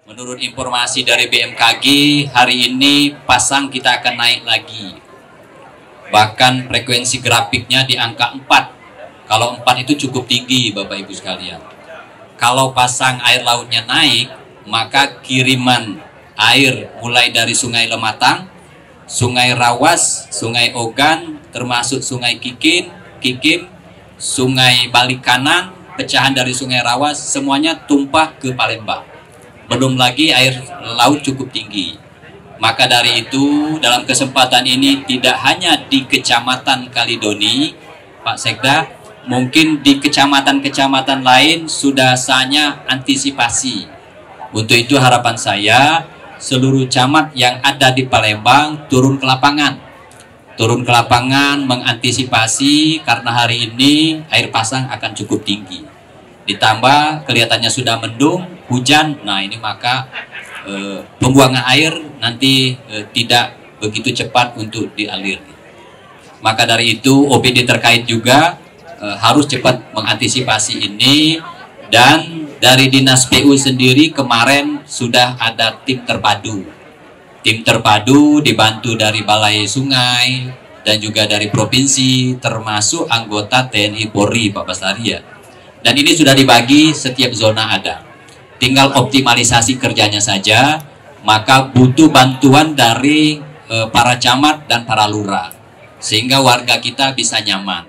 Menurut informasi dari BMKG, hari ini pasang kita akan naik lagi. Bahkan frekuensi grafiknya di angka 4. Kalau 4 itu cukup tinggi, Bapak Ibu sekalian. Kalau pasang air lautnya naik, maka kiriman air mulai dari Sungai Lematang, Sungai Rawas, Sungai Ogan, termasuk Sungai Kikim, Sungai Balikanan, pecahan dari Sungai Rawas, semuanya tumpah ke Palembang. Belum lagi air laut cukup tinggi. Maka dari itu, dalam kesempatan ini tidak hanya di Kecamatan Kalidoni, Pak Sekda, mungkin di kecamatan-kecamatan lain sudah saatnya antisipasi. Untuk itu harapan saya, seluruh camat yang ada di Palembang turun ke lapangan. Turun ke lapangan mengantisipasi karena hari ini air pasang akan cukup tinggi. Ditambah kelihatannya sudah mendung, hujan, nah ini maka pembuangan air nanti tidak begitu cepat untuk dialir. Maka dari itu OPD terkait juga harus cepat mengantisipasi ini, dan dari Dinas PU sendiri kemarin sudah ada tim terpadu. Tim terpadu dibantu dari Balai Sungai dan juga dari provinsi, termasuk anggota TNI Polri, Pak Bastari ya. Dan ini sudah dibagi, setiap zona ada. Tinggal optimalisasi kerjanya saja, maka butuh bantuan dari para camat dan para lurah, sehingga warga kita bisa nyaman.